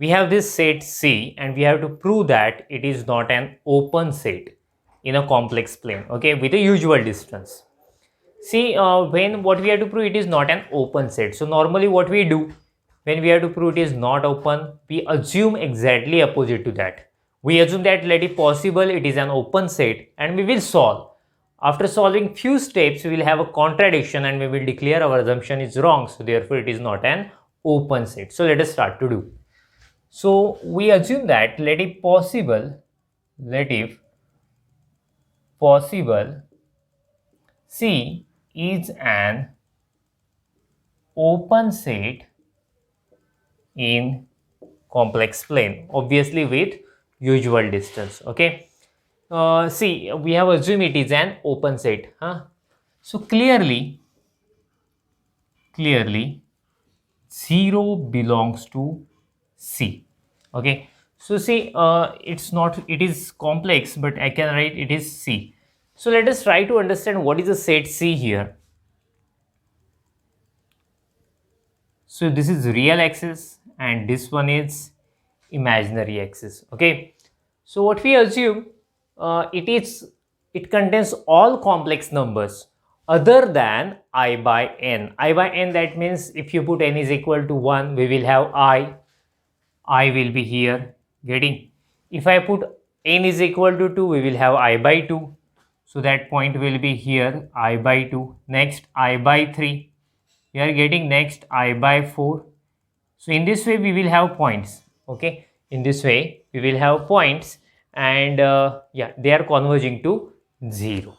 we have this set C and we have to prove that it is not an open set in a complex plane, okay, with a usual distance. See, when what we have to prove it is not an open set. So normally what we do when we have to prove it is not open, we assume exactly opposite to that. We assume that let it possible it is an open set and we will solve. After solving few steps, we will have a contradiction and we will declare our assumption is wrong. So therefore it is not an open set. So let us start to do. So we assume that let if possible C is an open set in complex plane, obviously with usual distance, okay. See, we have assumed it is an open set, so clearly 0 belongs to C, okay. So see, it is complex, but I can write it is C. So let us try to understand what is the set C here. So this is real axis and this one is imaginary axis, okay. So what we assume, it contains all complex numbers other than I by n. I by n, that means if you put n is equal to 1, we will have I will be here, getting. If I put n is equal to 2, we will have I by 2. So that point will be here, I by 2. Next, I by 3. We are getting next I by 4. So in this way we will have points, okay. In this way we will have points and yeah, they are converging to 0,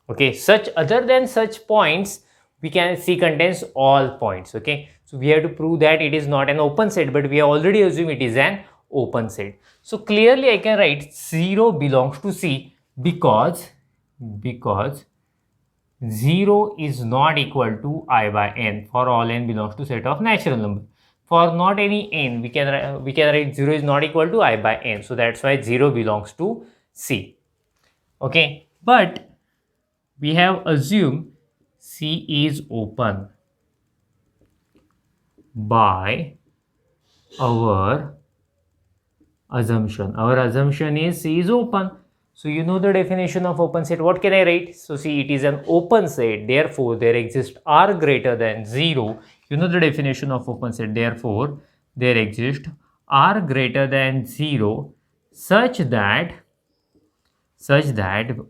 okay. Such other than such points we can see contains all points, okay. So we have to prove that it is not an open set, but we have already assumed it is an open set. So clearly I can write 0 belongs to C because 0 is not equal to I by n for all n belongs to set of natural number. For not any n, we can write 0 is not equal to I by n. So that's why 0 belongs to C. Okay, but we have assumed C is open by our assumption. Our assumption is C is open. So you know the definition of open set. What can I write? So see, it is an open set. Therefore, there exists R greater than 0. You know the definition of open set. Therefore, there exists R greater than 0 such that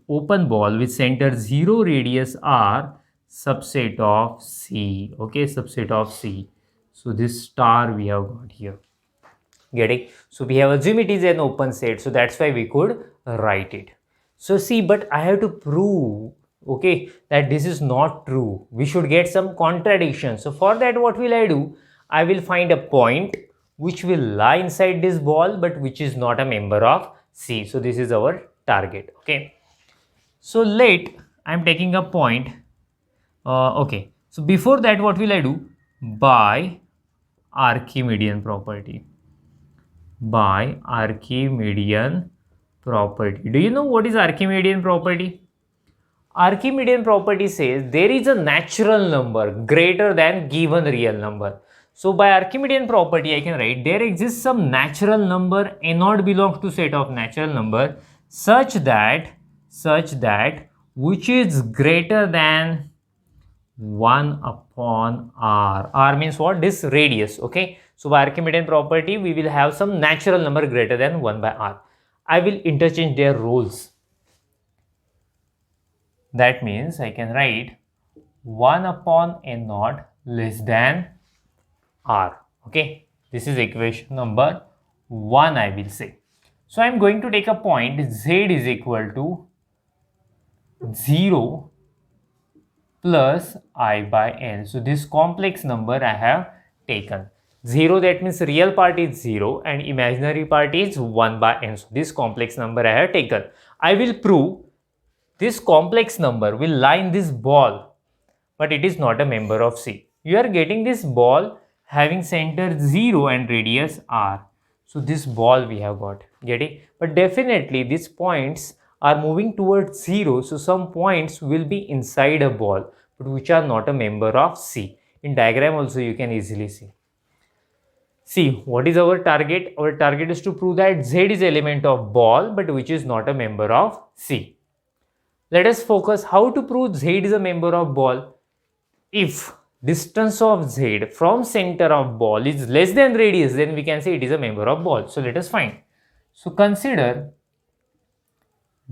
open ball with center 0 radius R subset of C. Okay, subset of C. So this star we have got here. Getting? So we have assumed it is an open set, so that's why we could write it. So see, but I have to prove, okay, that this is not true. We should get some contradiction. So for that, what will I do? I will find a point which will lie inside this ball but which is not a member of C. So this is our target, okay. So I am taking a point, okay. So before that, what will I do? By Archimedean property. By Archimedean property. Do you know what is Archimedean property? Archimedean property says there is a natural number greater than given real number. So by Archimedean property, I can write there exists some natural number a0 belongs to set of natural number such that which is greater than 1 upon R. R means what? This radius, okay. So by Archimedean property, we will have some natural number greater than 1 by R. I will interchange their roles. That means I can write 1 upon a0 less than R, okay. This is equation number 1, I will say. So I am going to take a point Z is equal to 0 plus I by n. So this complex number I have taken. 0, that means real part is 0 and imaginary part is 1 by n. So this complex number I have taken. I will prove this complex number will lie in this ball, but it is not a member of C. You are getting this ball having center 0 and radius R. So this ball we have got, getting? But definitely these points are moving towards 0. So some points will be inside a ball, but which are not a member of C. In diagram also you can easily see. See, what is our target? Our target is to prove that Z is element of ball, but which is not a member of C. Let us focus how to prove Z is a member of ball. If distance of Z from center of ball is less than radius, then we can say it is a member of ball. So let us find. So consider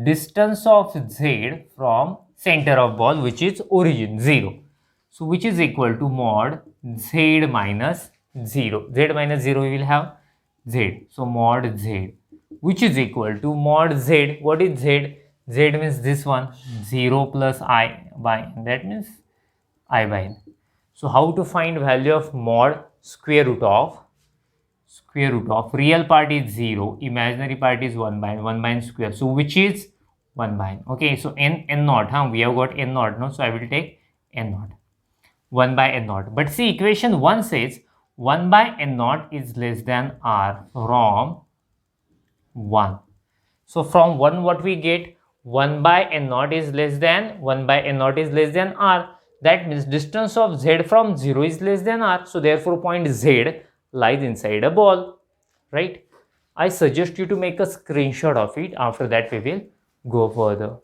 distance of Z from center of ball, which is origin 0. So which is equal to mod Z minus 0. Z minus 0 we will have Z. So mod Z, which is equal to mod Z. What is Z? Z means this one, 0 plus I by n. That means I by n. So how to find value of mod square root of real part is 0, imaginary part is 1 by n, 1 by n square. So which is 1 by n. Okay, so n naught, we have got n naught, no? So I will take n naught, 1 by n naught. But see, equation 1 says 1 by n naught is less than r from 1. So from 1 what we get? 1 by n naught is less than r. That means distance of Z from 0 is less than r. So therefore point Z lies inside a ball, right? I suggest you to make a screenshot of it. After that we will go further.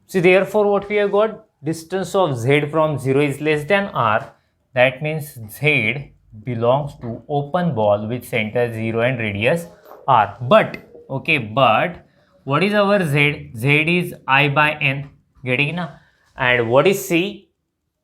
See, therefore what we have got? Distance of Z from 0 is less than r. That means Z belongs to open ball with center 0 and radius r. But what is our Z? Z is I by n. Getting na? And what is C?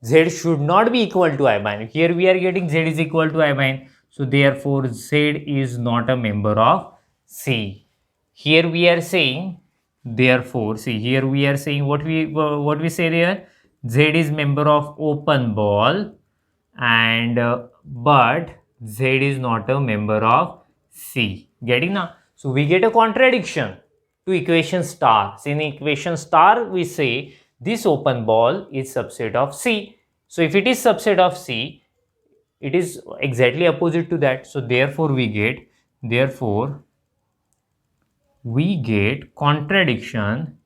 Z should not be equal to I by n. Here we are getting Z is equal to I by n. So therefore Z is not a member of C. Here we are saying, therefore, see, here we are saying what we say there. Z is member of open ball, and but Z is not a member of C. Getting now? So we get a contradiction to equation star. So in equation star we say this open ball is subset of C. So if it is subset of C, it is exactly opposite to that. So therefore we get contradiction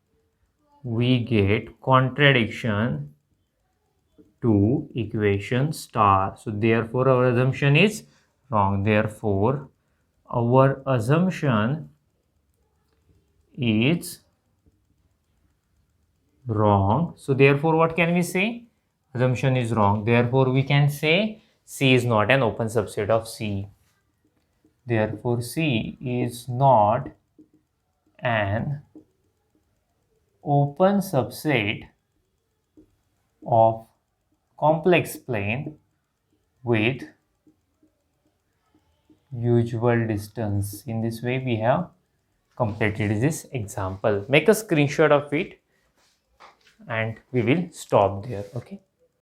to equation star. So therefore our assumption is wrong. Therefore our assumption is wrong. So therefore what can we say? Assumption is wrong. Therefore we can say C is not an open subset of C. Therefore C is not an open subset of complex plane with usual distance. In this way we have completed this example. Make a screenshot of it and we will stop there. Okay.